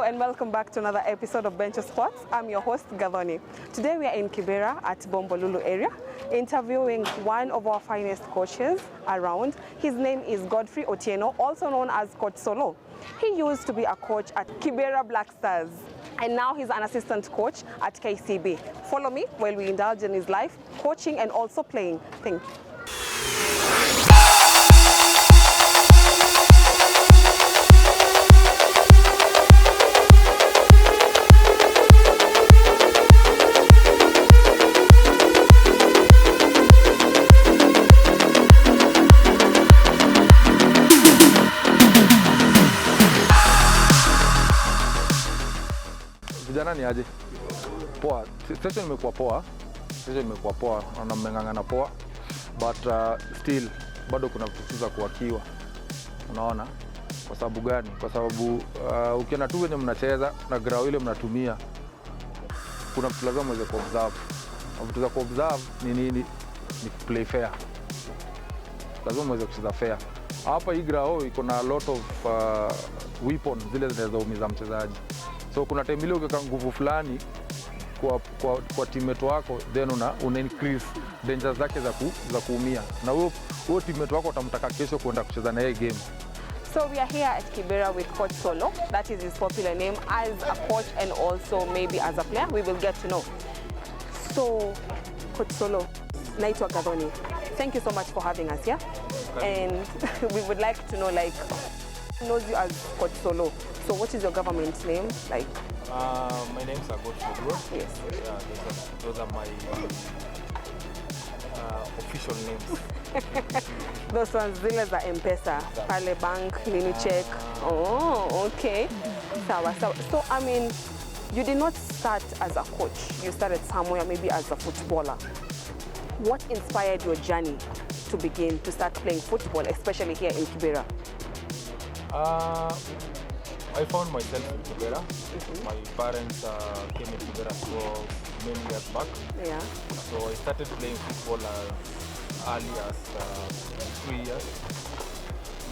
Hello and welcome back to another episode of Bench of Sports. I'm your host, Gathoni. Today we are in Kibera at Bombolulu area, interviewing one of our finest coaches around. His name is Godfrey Otieno, also known as Coach Solo. He used to be a coach at Kibera Black Stars, and now he's an assistant coach at KCB. Follow me while we indulge in his life, coaching and also playing. Thank you. Vijana ni aje? Poa. Session imekuwa poa. Na mmeng'ang'ana poa. But still bado kuna vitu za kuwakiwa. Unaona? Kwa sababu gani? Kwa sababu ukiona tu wenye mnacheza na ground ile mnatumia, kuna vitu lazima mweze kuobserve. Vitu za kuobserve ni nini? Ni play fair. Lazima mweze kucheza fair. Hapa hii ground iko na a lot of weapons zile zinazoumiza mchezaji. So kuna time ile ukiweka nguvu fulani kwa teammate wako, then una increase danger zake za kuumia. Na huo teammate wako utamtaka kesho kwenda kucheza na yeye game. So we are here at Kibera with Coach Solo. That is his popular name as a coach and also maybe as a player. We will get to know. So Coach Solo, naitwa Gathoni. Thank you so much for having us here. And we would like to know, like, who knows you as Coach Solo? So what is your government name? Like, my name's Godfrey Otieno. yes. Yeah, those are my official names. Those ones zile za M-Pesa, pale bank, nini check. Oh, okay. Sawa. So I mean, you did not start as a coach. You started somewhere, maybe as a footballer. What inspired your journey to begin to start playing football, especially here in Kibera? I found myself in Kibera. My parents came in Kibera for many years back. Yeah. So I started playing football as early as 3 years.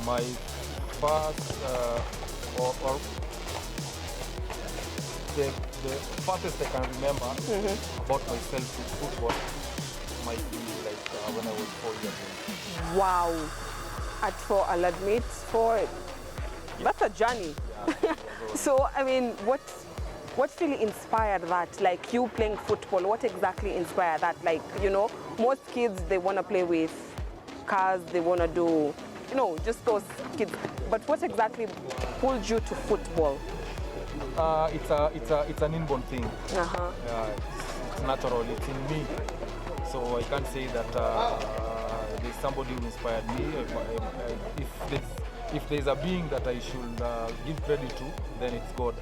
My first, the fastest I can remember about myself with football might be like when I was 4 years old. Wow. At 4, I'll admit, 4. That's a journey. Yeah. So, I mean, what really inspired that? Like, you playing football, what exactly inspired that? Like, you know, most kids, they want to play with cars, they want to do, you know, just those kids. But what exactly pulled you to football? It's an inborn thing. Uh-huh. It's natural, it's in me. So I can't say that there's somebody who inspired me. If there's a being that I should give credit to, then it's God.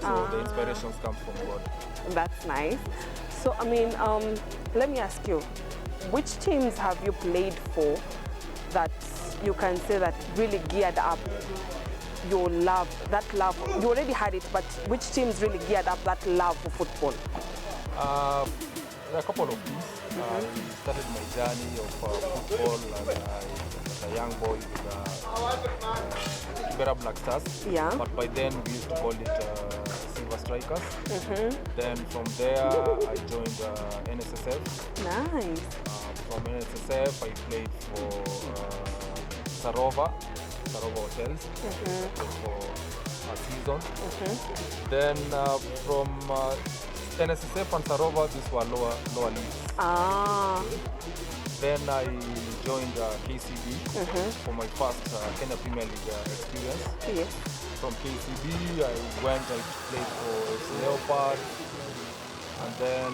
So the inspirations come from God. That's nice. So, I mean, let me ask you, which teams have you played for that you can say that really geared up your love, that love? You already had it, but which teams really geared up that love for football? There are a couple of teams. I started my journey of football as a young boy with Kibera Black Stars. Yeah. But by then we used to call it Silver Strikers. Then from there I joined NSSF. Nice. From NSSF I played for Sarova Hotels for a season. Then from NSSF and Sarova, these were lower leagues. Then I joined KCB for my first Kenya Premier League experience. Yes. From KCB, I played for FC Leopards. And then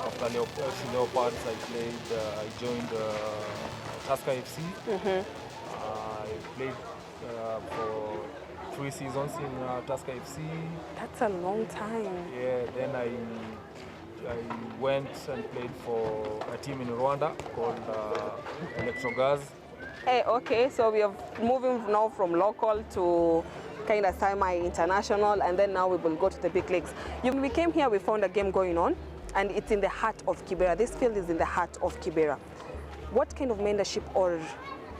after FC Leopards, I joined Tusker FC. I played for 3 seasons in Tusker FC. That's a long time. Yeah, then I went and played for a team in Rwanda called Electrogaz. Hey, okay, so we are moving now from local to kind of semi-international, and then now we will go to the big leagues. When we came here, we found a game going on, and it's in the heart of Kibera. This field is in the heart of Kibera. What kind of mentorship, or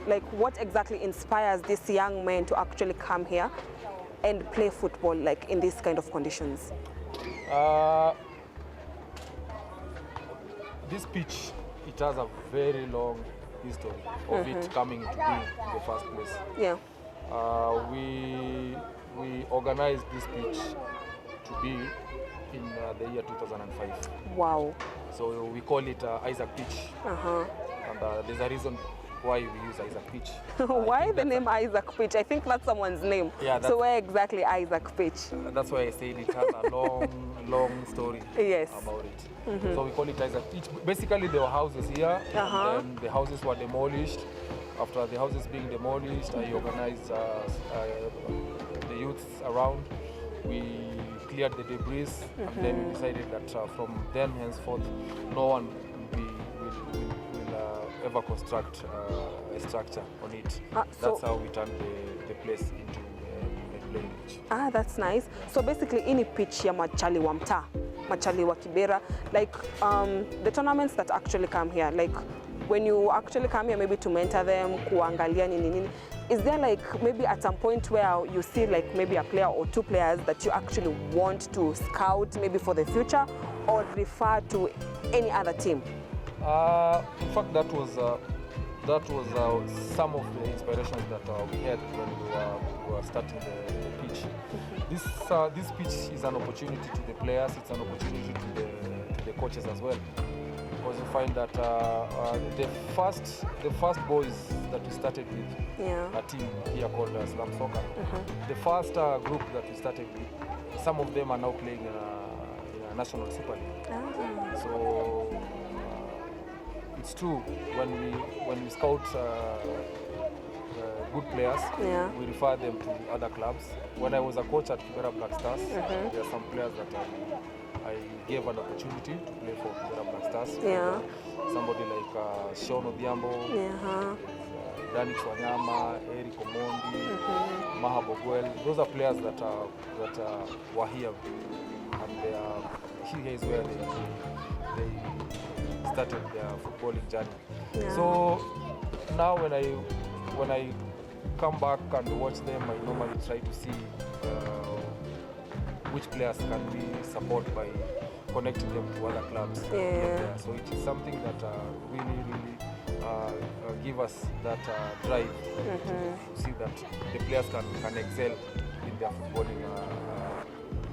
like what exactly inspires these young men to actually come here and play football like in these kind of conditions? This pitch, it has a very long history of it coming into being in the first place. Yeah. We organized this pitch to be in the year 2005. Wow. So we call it Isaac pitch. And there's a reason why we use Isaac pitch. Why the name Isaac pitch? I think that's someone's name. Yeah, so where exactly Isaac pitch? That's why I said it has a long story Yes. about it. So we call it Isaac pitch. Basically there were houses here, and then the houses were demolished. After the houses being demolished, I organized the youths around. We cleared the debris, and then we decided that from then henceforth, no one will ever construct a structure on it. That's how we turned the place into a playing pitch. That's nice. So basically, any pitch ya machali wa mtaa, machali wa Kibera, like the tournaments that actually come here, like when you actually come here maybe to mentor them, kuangalia nini, is there like maybe at some point where you see like maybe a player or two players that you actually want to scout maybe for the future or refer to any other team? In fact, that was some of the inspirations that we had when we were starting the pitch. This pitch is an opportunity to the players, it's an opportunity to the coaches as well. Because you find that the first boys that we started with, a team here called Slam Soccer, the first group that we started with, some of them are now playing in a national Super League. So it's true, when we scout good players, we refer them to other clubs. When I was a coach at Kibera Black Stars, there are some players that I gave an opportunity to play for Kibera Black Stars. Somebody like Sean Odhiambo, Danny Chwanyama, Eric Omondi, Maha Boguel. Those are players that were here, and here is where they started their footballing journey. So now when I come back and watch them, I normally try to see which players can we support by connecting them to other clubs. So it is something that really give us that drive to see that the players can excel in their footballing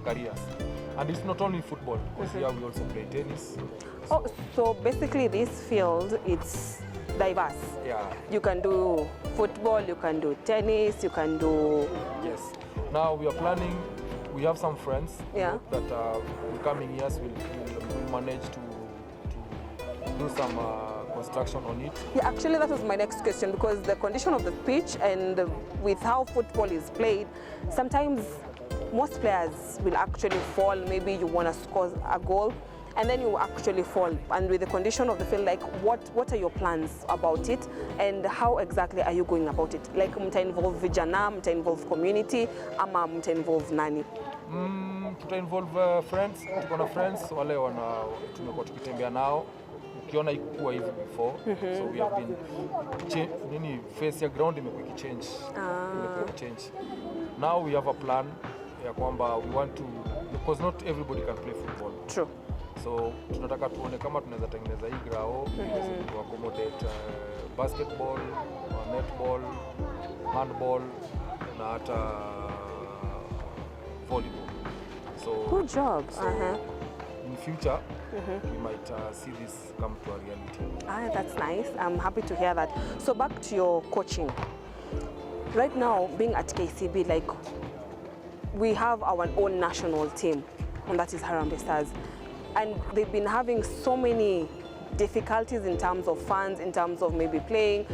careers. And it's not only football, because here we also play tennis. So basically this field, it's diverse. Yeah. You can do football, you can do tennis, you can do... Yes. Now we are planning, we have some friends that in coming years will manage to do some construction on it. Yeah, actually that was my next question, because the condition of the pitch and with how football is played, sometimes most players will actually fall. Maybe you want to score a goal and then you actually fall. And with the condition of the field, like what are your plans about it and how exactly are you going about it? Like mta involve vijana, mta involve community, ama mta involve nani? Tuta involve friends, tuko na friends wale tumekuwa tukitembea nao. Ukiona ikuwa hivi before, so we have been face ya ground imekuwa ikichange. Now we have a plan ya kwamba we want to, because not everybody can play football. True. So tunataka tuone kama tunaweza tengeneza hii grao to accommodate basketball, netball, handball na hata volleyball. So good job. In future we might see this come to a reality. That's nice. I'm happy to hear that. So back to your coaching. Right now, being at KCB, like we have our own national team, and that is Harambee Stars. And they've been having so many difficulties in terms of funds, in terms of maybe playing,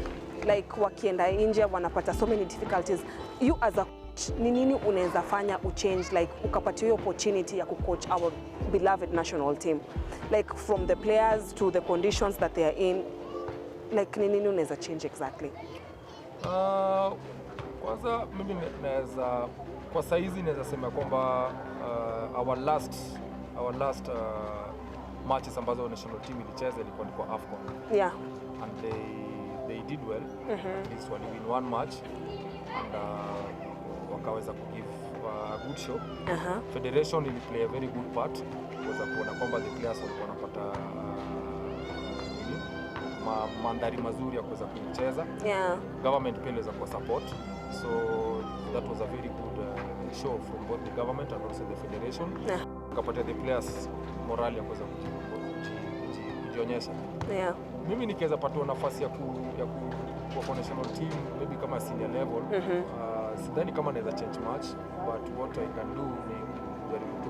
like wakienda nje wanapata so many difficulties. You as a coach, ni nini unaweza fanya uchange, like ukapata hiyo opportunity ya kucoach our beloved national team, like from the players to the conditions that they are in, like ni nini unaweza change exactly? Kwanza mimi naweza kwa saizi naweza sema kwamba our last matches ambazo national team ilicheza ilikuwa ni kwa AFCON. Yeah. And they did well. At least wali win one match and wakaweza kugive a good show. Federation will play a very good part kuweza kuona kwamba the players walikuwa wanapata mandhari mazuri ya kuweza kucheza. Government pia iliweza kuwa support, so that was a very good show from both the government and also the federation. Kapatia the players morali ya kuweza kujionyesha. Mimi nikiweza patwa nafasi ya kwa national team maybe kama senior level, sidhani kama naweza change much, but what I can do ni kujaribu tu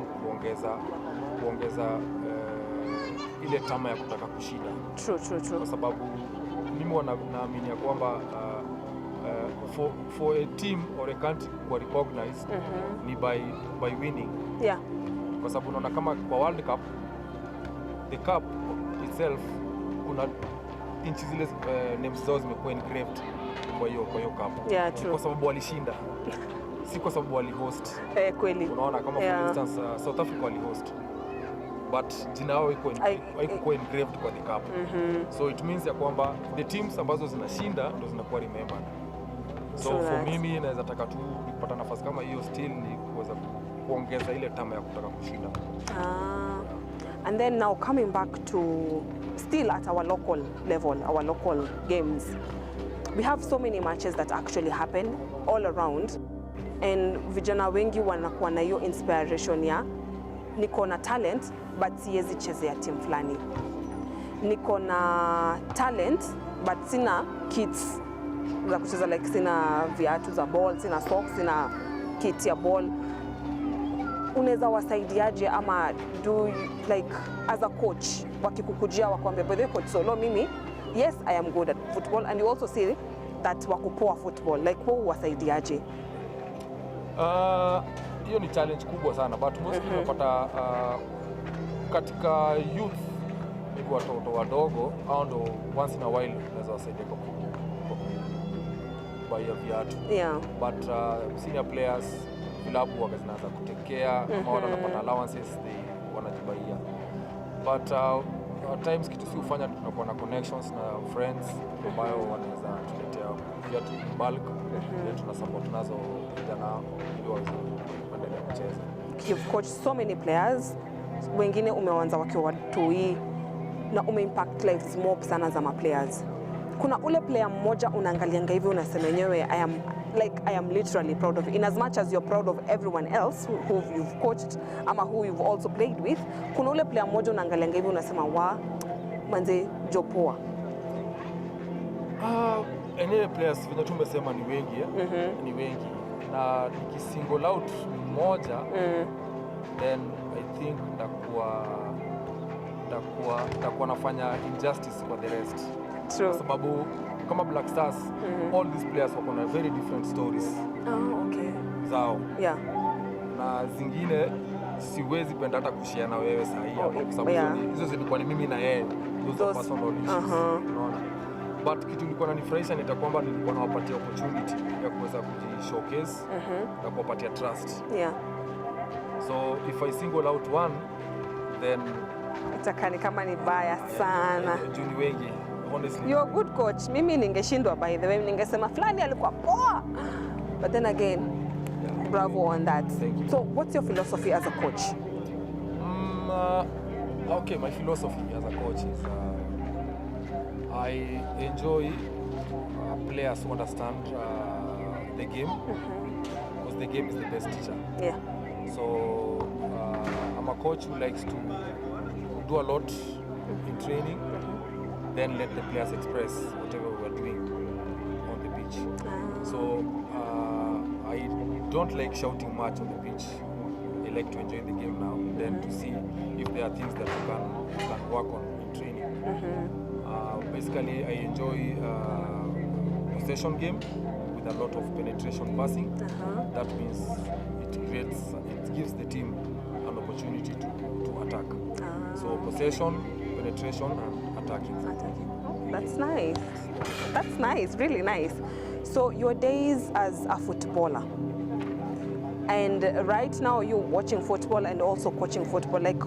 kuongeza ile tama ya kutaka kushinda. True. Kwa sababu mimi naamini ya kwamba for a team or a country to recognize ni by winning. Kwa sababu unaona kama kwa World Cup, the cup itself kuna inchi zile names zao zimekuwa engraved kwa hiyo cup. Kwa sababu walishinda. Si kwa sababu walihost. Kweli. Unaona kama for instance South Africa walihost. But jina yao haikuwa engraved kwa the cup. So it means ya kwamba the teams ambazo zinashinda ndo zinakuwa remembered. So for mimi naweza taka tu kupata nafasi kama hiyo still ni kuweza kuongeza ile tama ya kutaka kushinda. And then now coming back to still at our local level, our local games, we have so many matches that actually happen all around, and vijana wengi wanakuwa na hiyo inspiration ya niko na talent but siwezi chezea team fulani, niko na talent but sina kits za kucheza, like sina viatu za ball, sina socks, sina kit ya ball. Unaweza wasaidiaje ama do like as a coach wakikukujia wakwambia by the coach solo mimi yes I am good at football and you also see that wako poor football, like wewe wasaidiaje? Hiyo ni challenge kubwa sana, but mostly unapata katika youth maybe watoto wadogo au ndo once in a while unaweza wasaidia kwa kubaia viatu. But senior players vilabu wakaanza kutekea ama wale wanapata allowances wanajibaia. But at times kitu si ufanya, tunakuwa na connections na friends ambayo wanaweza tuletea viatu bulk, tuna support nazo vijana ili waweze kuendelea kucheza. You've coached so many players, wengine umeanza wakiwa watoi na umeimpact lives mob sana za ma players. Kuna ule player mmoja unaangalianga hivi unasema yenyewe I am literally proud of, in as much as you're proud of everyone else who you've coached ama who you've also played with, kuna ule player mmoja unaangalianga hivi unasema manze jopoa? Any players venye tumesema ni wengi ni wengi, na nikisingle out mmoja then I think takuwa nafanya injustice kwa the rest. Kwa sababu kama Black Stars, all these players wako na very different stories zao. Na zingine siwezi penda hata kushare na wewe sahihi kwa sababu hizo zilikuwa ni mimi na yeye, those personal issues. Unaona? But kitu nilikuwa nanifurahisha ni kwamba nilikuwa nawapatia opportunity ya kuweza kujishowcase na kuwapatia trust. So if I single out one, then itakani kama ni baya sana. Juni wengi. Honestly. You're a good coach. Mimi ningeshindwa by the way, ningesema fulani alikuwa poa. But then again, bravo on that. Thank you. So what's your philosophy as a coach? Okay, my philosophy as a coach is I enjoy players who understand the game, because the game is the best teacher. So I'm a coach who likes to do a lot in training, then let the players express whatever we're doing on the pitch. So I don't like shouting much on the pitch. I like to enjoy the game now, then to see if there are things that you can work on in training. Basically, I enjoy possession game with a lot of penetration passing. That means it gives the team an opportunity to attack. So possession, penetration, and attacking. That's nice. That's nice, really nice. So your days as a footballer, and right now you're watching football and also coaching football, like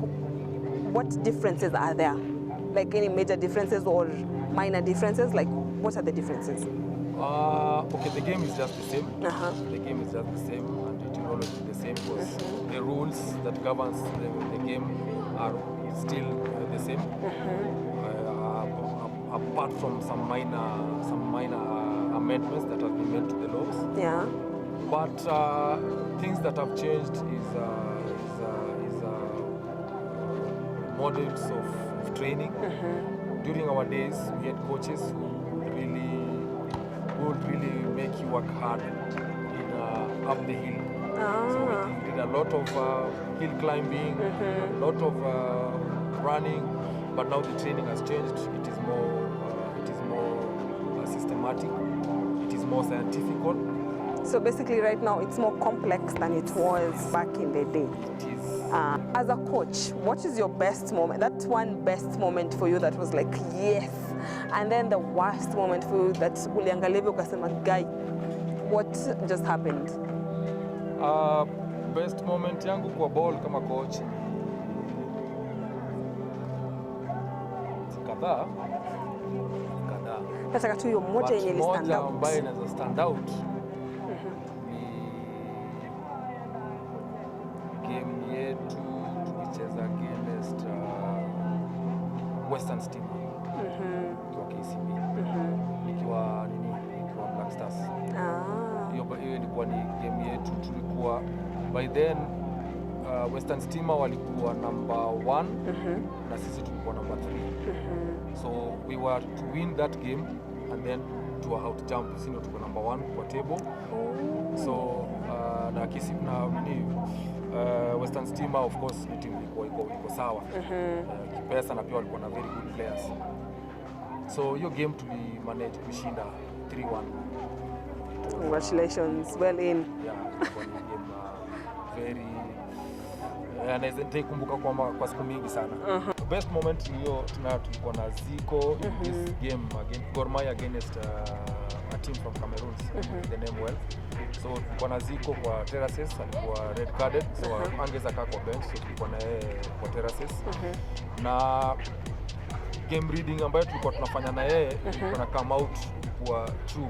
what differences are there? Like any major differences or minor differences? Like what are the differences? Okay, the game is just the same. The game is just the same, and it will always be the same because the rules that governs the game are still the same. Apart from some minor amendments that have been made to the laws. Yeah. But things that have changed is models of training. During our days, we had coaches who would really make you work hard in up the hill. So we did a lot of hill climbing, a lot of running. But now the training has changed. It is more systematic. It is more scientific. So basically right now it's more complex than it was back in the day. It is. As a coach, what is your best moment? That one best moment for you that was like, yes. And then the worst moment for you that uliangalia ukasema, guy, what just happened? Best moment yangu kwa ball kama coach kadhaa. Nataka tu hiyo moja yenye stand out. Ambaye inaweza stand out ni game yetu tukicheza against Western Steam kwa KCB nikiwa Black Stars. Hiyo ilikuwa ni game yetu, tulikuwa by then Western Steam walikuwa number 1 na sisi tulikuwa number 3. So we were to win that game and then to out jump, sisi tulikuwa number 1 kwa table. So na KCB na Western Steam of course ni team iko sawa. Kipesa na pia walikuwa na very good players. So hiyo game tuli manage kushinda 3-1. Congratulations, well in. Yeah, kwa game very anaweza nitakumbuka kwa siku mingi sana. Best moment hiyo tulikuwa na Zico in this game against Gor Mahia against a team from Cameroon, the name well. So tulikuwa na Zico kwa terraces, alikuwa red carded, so angeza kaa kwa bench, so tulikuwa na yeye kwa terraces. Na game reading ambayo tulikuwa tunafanya na yeye tulikuwa na come out kwa true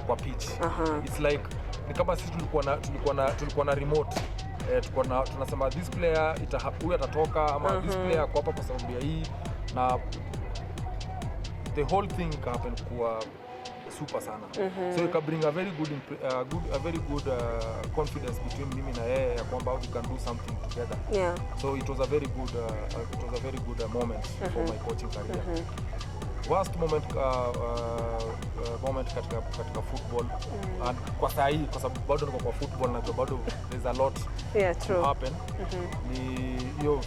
kwa pitch. It's like ni kama sisi tulikuwa na remote. Tunasema this player huyu atatoka ama this player kwa hapa kwa sababu ya hii, na the whole thing happen kuwa super sana. So you can bring a very good confidence between mimi na yeye ya kwamba we can do something together. Yeah. So it was a very good moment for my coaching career. Worst moment katika football and kwa sahi kwa sababu bado niko kwa football na bado there's a lot to happen. Ni hiyo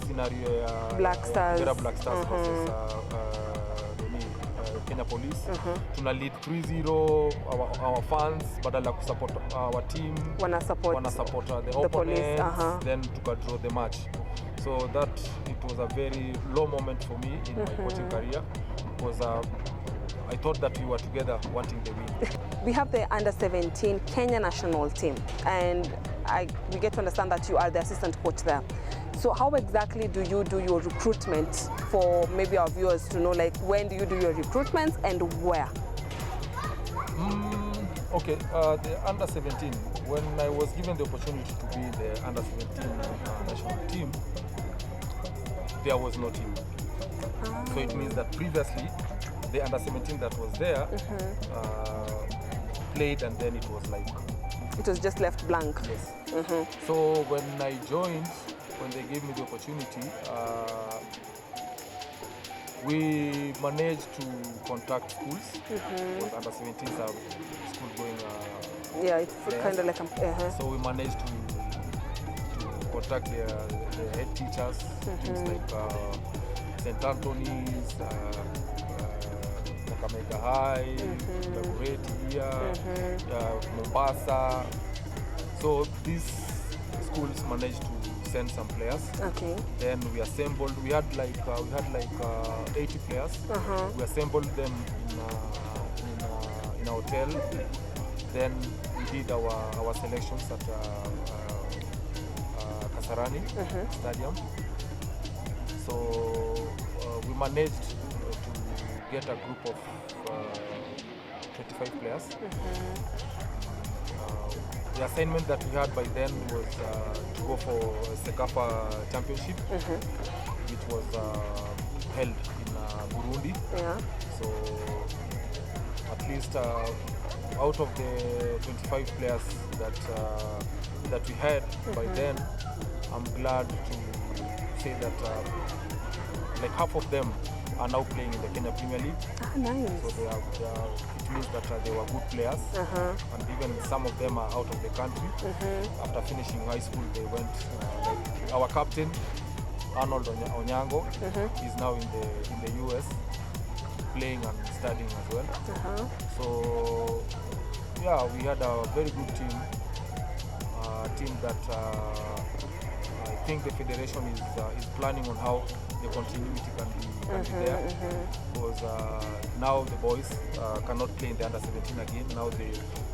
scenario ya Black Stars versus Kenya Police. Tuna lead 3-0, our fans badala kusupport our team wana support the opponent, then to draw the match. So it was a very low moment for me in my coaching career because I thought that we were together wanting the win. We have the under-17 Kenya national team, and we get to understand that you are the assistant coach there. So how exactly do you do your recruitment for maybe our viewers to know, like when do you do your recruitments and where? Okay, the under-17, when I was given the opportunity to be in the under-17 national team, there was no team. So it means that previously the under-17 that was there played, and then it was like... It was just left blank. Yes. So when I joined, when they gave me the opportunity, we managed to contact schools. Because under-17s are school going. Yeah, it's kind of like So we managed to contact the head teachers, things like St. Anthony's, Kakamega High, Laboreti here, Mombasa. So these schools managed to send some players. Okay. Then we assembled. We had like 80 players. We assembled them in a hotel. Then we did our selections at Kasarani Stadium. So we managed to get a group of 25 players. the assignment that we had by then was to go for a Sekafa championship. It was held in Burundi. Yeah. So at least out of the 25 players that we had by then, I'm glad to say that like half of them are now playing in the Kenya Premier League. Ah, nice. So it means that they were good players, and even some of them are out of the country. After finishing high school, they went. Like our captain, Arnold Onyango, is now in the US, playing and studying as well. So yeah, we had a very good team. Team that I think the federation is planning on how the continuity can be there, because now the boys cannot play in the under-17 again. Now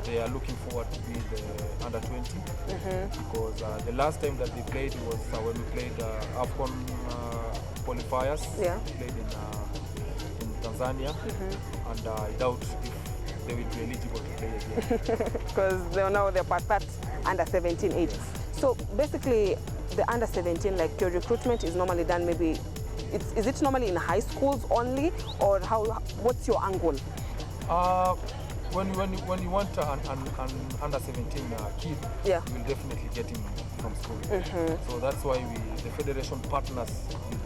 they are looking forward to be the under-20, because the last time that they played was when we played AFCON qualifiers. Yeah. We played in Tanzania, and I doubt if they will be eligible to play again. Because they're past that under-17 age. So basically, the under-17, like your recruitment is normally done maybe, is it normally in high schools only, or what's your angle? When you want an under-17 kid, Yeah. you will definitely get him from school. So that's why the federation partners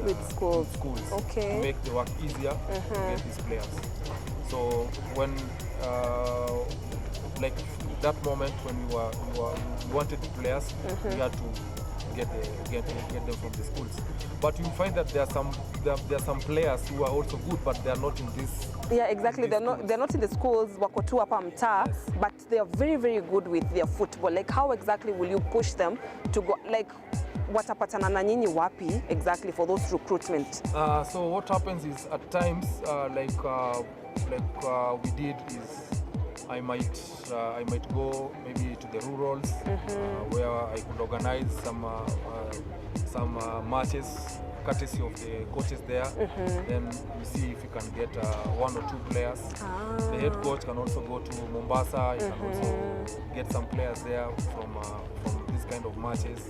With schools. Okay. to make the work easier to get these players. So when like that moment when we wanted the players, we had to get them from the schools. But you find that there are some players who are also good, but they are not in this. Yeah, exactly. They're not in the schools, wako tu hapa mtaa, but they are very, very good with their football. Like, how exactly will you push them to go? Like, watapatana na nyinyi wapi exactly for those recruitment? So what happens is at times, we did is I might go maybe to the rurals where I could organize some matches courtesy of the coaches there. Then we see if we can get one or two players. The head coach can also go to Mombasa. He can also get some players there from these kind of matches.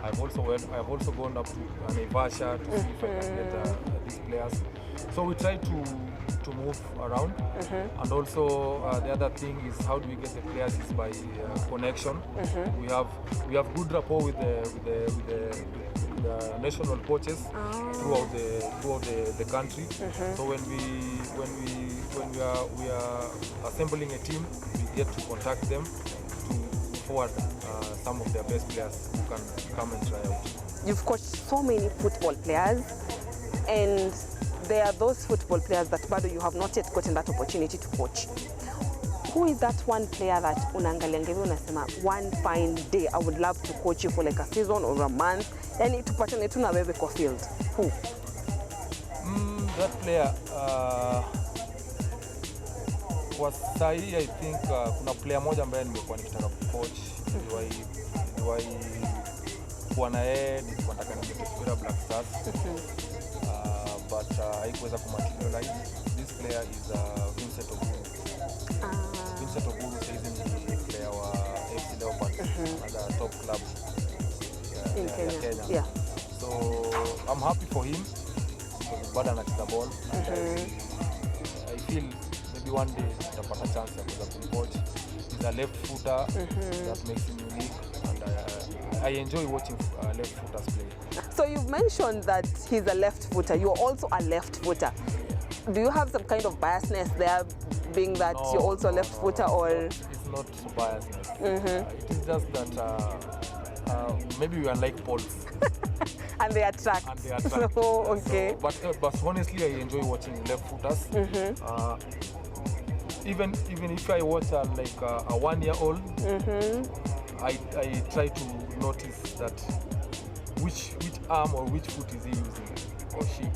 I've also gone up to Naivasha to see if I can get these players. So we try to move around, and also the other thing is how do we get the players is by connection. We have good rapport with the national coaches throughout the country. So when we are assembling a team, we get to contact them to forward some of their best players who can come and try out. You've coached so many football players, and there are those football players that bado you have not yet gotten that opportunity to coach. Who is that one player that unaangalia ngeve unasema one fine day I would love to coach you for like a season or a month, yani tupatane tu na wewe kwa field? Who? That player kwa sahi I think kuna player moja ambaye nimekuwa nikitaka coach, niliwahi kuwa na yeye, nilikuwa nataka nimlete Kibera Black Stars. But haikuweza kumaterialize. This player is Vincent Oburu. Vincent Oburu is a player wa FC Leopards, another top club in Kenya. Yeah. So I'm happy for him because bado anacheza ball. I feel maybe one day tutapata chance ya kuweza kumcoach. He's a left footer that makes him unique, and I enjoy watching left footers play. So you've mentioned that he's a left footer. You're also a left footer. Do you have some kind of biasness there, being that you're also a left footer, or? It's not biasness. It is just that maybe we are like poles. And they attract. So, okay. So, but honestly, I enjoy watching left footers. Even if I watch like a 1-year-old, I try to notice that which arm or which foot is he using, or she.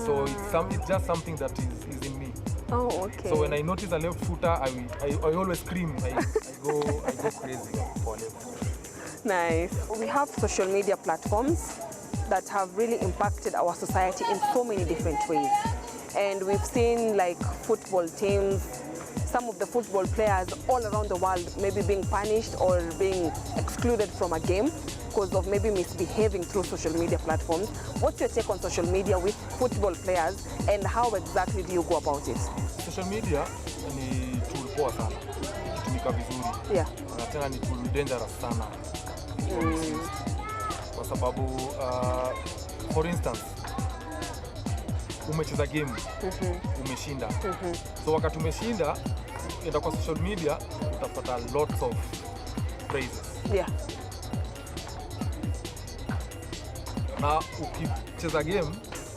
So it's just something that is in me. Oh, okay. So when I notice a left footer, I always scream. I go crazy for a left footer. Nice. We have social media platforms that have really impacted our society in so many different ways. And we've seen like football teams some of the football players all around the world maybe being punished or being excluded from a game because of maybe misbehaving through social media platforms. What's your take on social media with football players and how exactly do you go about it? Social media ni tool poa sana ikitumika vizuri. Yeah. Na tena ni tool dangerous sana. Kwa sababu for instance umecheza game, umeshinda. So wakati umeshinda, enda kwa social media utapata lots of praises. Yeah. Na ukicheza game,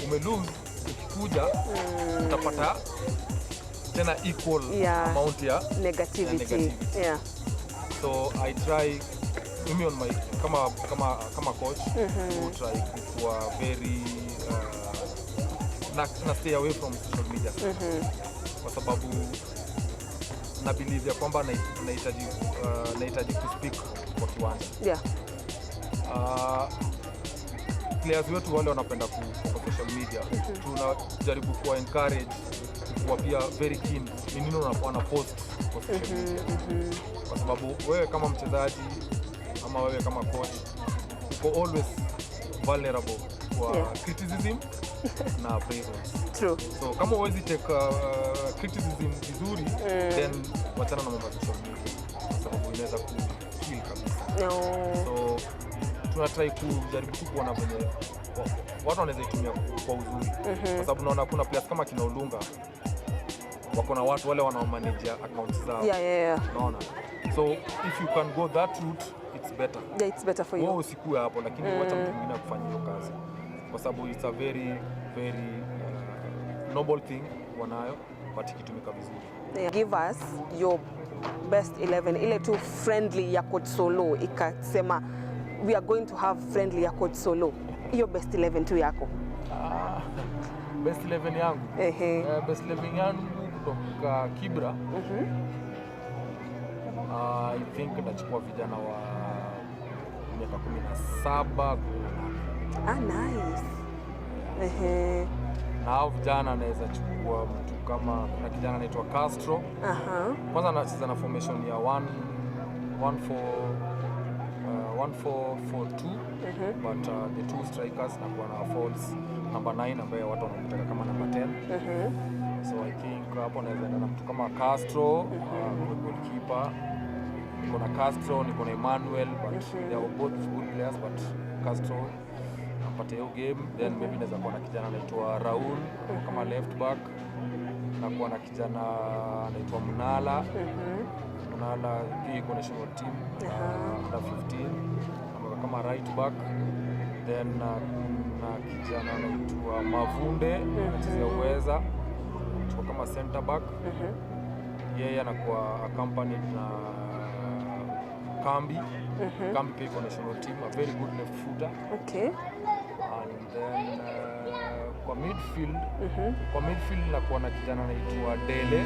umelose, ukikuja utapata tena equal amount ya negativity. Yeah. So I try mimi on my kama coach to try kuwa very na stay away from social media. Kwa sababu na believe ya kwamba nahitaji to speak kwa kiwanja. Yeah. Players wetu wale wanapenda kwa social media. Tunajaribu kuwa encourage kuwa pia very keen ni nini wana post kwa social media. Kwa sababu wewe kama mchezaji ama wewe kama coach uko always vulnerable kwa criticism na praises. True. So kama huwezi take criticism vizuri then wachana na mambo ya social media kwa sababu inaweza kukill kabisa. So tunatry kujaribu tu kuona venye watu wanaweza itumia kwa uzuri. Kwa sababu naona kuna players kama kina Olunga wako na watu wale wanaomanage accounts zao. Naona. So if you can go that route it's better. Yeah, it's better for you. Wewe usikue hapo lakini wacha mtu mwingine akufanyie hiyo kazi. Kwa sababu it's a very noble thing wanayo but ikitumika vizuri. Yeah. Give us your best 11 ile tu friendly ya coach Solo ikasema we are going to have friendly ya coach Solo. Hiyo best 11 tu yako. Best 11 yangu. Best 11 yangu kutoka Kibera. I think nachukua vijana wa miaka 17. Nice. Na hao vijana naweza chukua mtu kama kuna kijana anaitwa Castro. Kwanza anacheza na formation ya 1-4-4-2 but the two strikers na kuna false number 9 ambaye watu wanamtaka kama number 10. So I think hapo naweza na mtu kama Castro, goalkeeper. Niko na Castro, niko na Emmanuel but they are both good players but Castro apate hiyo game. Then maybe naweza kuwa na kijana anaitwa Raul kama left back. Na kuwa na kijana anaitwa Munala. Munala iko national team under 15 kama right back. Then na kijana anaitwa Mavunde anachezea Uweza kama center back. Yeye anakuwa accompanied na Kambi. Kambi pia iko national team, a very good left footer. Okay. And then kwa midfield, nakuwa na kijana anaitwa Dele,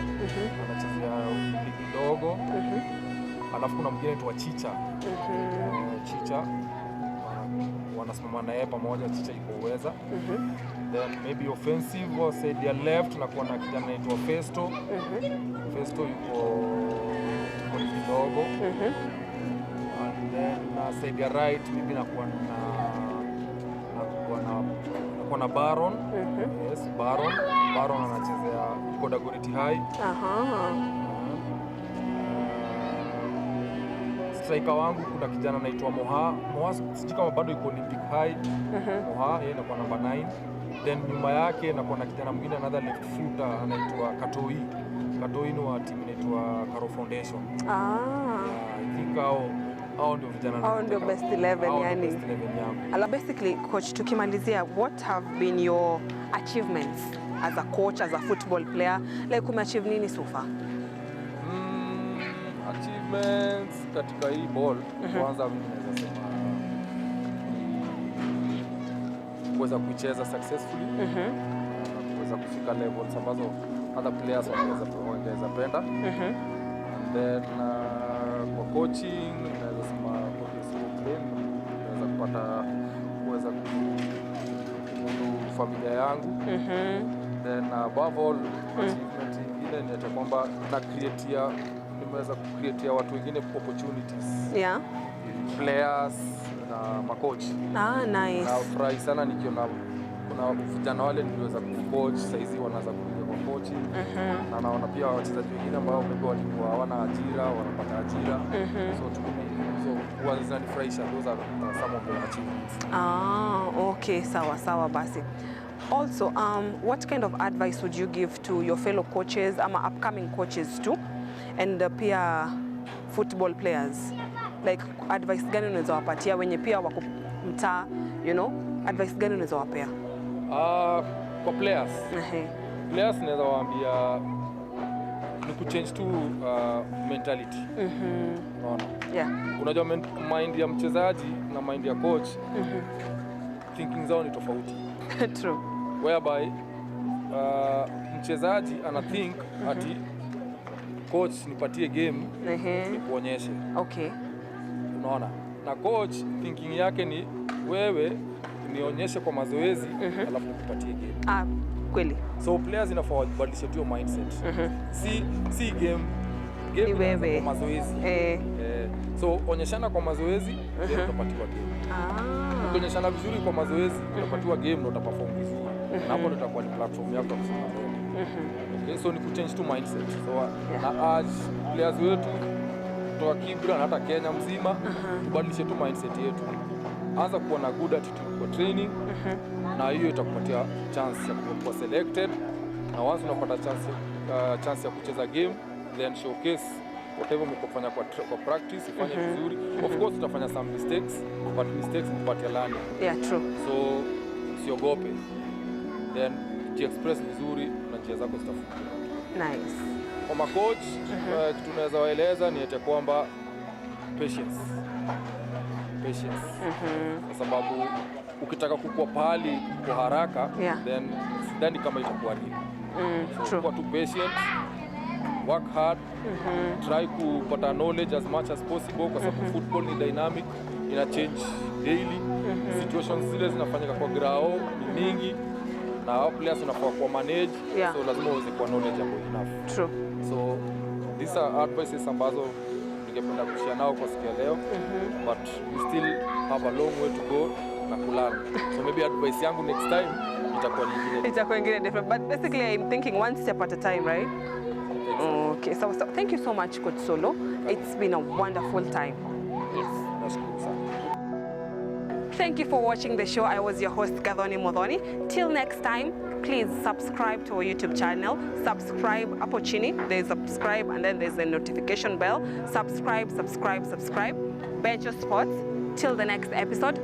anachezea ligi ndogo. Alafu kuna mwingine anaitwa Chicha. Chicha wanasimama na yeye pamoja, Chicha iko Uweza. Then maybe offensive or side ya left nakuwa na kijana anaitwa Festo. Festo yuko ligi ndogo. And then side ya right maybe nakuwa na Baron. Yes, Baron anachezea Godagoreti High. Striker wangu kuna kijana anaitwa Moha. Sijui kama bado yuko Olympic High. Moha yeye anakuwa number 9. Then nyuma yake nakuwa na kijana mwingine another left footer anaitwa Katoi. Katoi ni wa team inaitwa Karo Foundation. I think hao ndio vijana hao ndio best 11 yani. Best 11 yangu. Basically coach, tukimalizia, what have been your achievements as a coach, as a football player? Like umeachieve nini so far? Achievements katika hii ball kwanza mimi naweza sema kuweza kucheza successfully, kuweza kufika levels ambazo other players wanaweza penda. And then kwa coaching naweza sema naweza kupata kuweza kumudu familia yangu. Then above all achievement ingine ni ati kwamba nimeweza kucreatea watu wengine opportunities. Yeah. Players na macoach. Nice. Na furahi sana nikiona kuna vijana wale niliweza kucoach, saizi wanaanza kuingia kwa coaching. Na naona pia wachezaji wengine ambao walikuwa hawana ajira wanapata ajira. So wananifurahisha, those are some of the achievements. Okay, sawa basi. Also, what kind of advice would you give to your fellow coaches ama upcoming coaches too, and pia football players? Like, advice gani unaweza wapatia wenye pia wako mtaa, advice gani unaweza wapea? Kwa players. Players naweza waambia ni kuchange tu mentality. Unaona? Yeah. Unajua mind ya mchezaji na mind ya coach, thinking zao ni tofauti. True. Whereby mchezaji ana think ati coach nipatie game nikuonyeshe. Okay. Unaona? Na coach thinking yake ni wewe nionyeshe kwa mazoezi alafu nikupatie game. Kweli. So players inafaa wabadilishe tu mindset. Si game ni wewe kwa mazoezi. So onyeshana kwa mazoezi ndio utapatiwa game. Ukionyeshana vizuri kwa mazoezi utapatiwa game na utaperform vizuri. Na hapo ndio itakuwa ni platform yako ya kusonga mbele. Okay, so ni kuchange tu mindset. So na urge players wetu kutoka Kibera na hata Kenya mzima tubadilishe tu mindset yetu. Anza kuwa na good attitude kwa training. Na hiyo itakupatia chance ya kuwa selected. Na once unapata chance ya kucheza game, then showcase whatever mkofanya kwa practice, ufanye vizuri. Of course utafanya some mistakes, but mistakes ni part ya learning. Yeah, true. So usiogope. Then express vizuri na njia zako zitafunguka. Nice. Kwa coach, kitu tunaweza waeleza ni eti kwamba patience. Kwa sababu ukitaka kukua pahali kwa haraka, then sidhani kama itakuwa real. So kuwa tu patient, work hard, try kupata knowledge as much as possible kwa sababu football ni dynamic, ina change daily. Situations zile zinafanyika kwa ground ni mingi na players unafaa kwa manage, so lazima uweze kuwa knowledge about enough. True. So these are advices ambazo ningependa kushare nao kwa siku ya leo, but we still have a long way to go na kulana. So maybe advice yangu next time itakuwa nyingine different, but basically I'm thinking one step at a time, right? Exactly. Okay, so thank you so much, Coach Solo. It's been a wonderful time. Yes. That's cool, sir. Thank you for watching the show. I was your host, Gathoni Muthoni. Till next time, please subscribe to our YouTube channel. Subscribe hapo chini. There's subscribe and then there's a notification bell. Subscribe. Bench Sports. Till the next episode.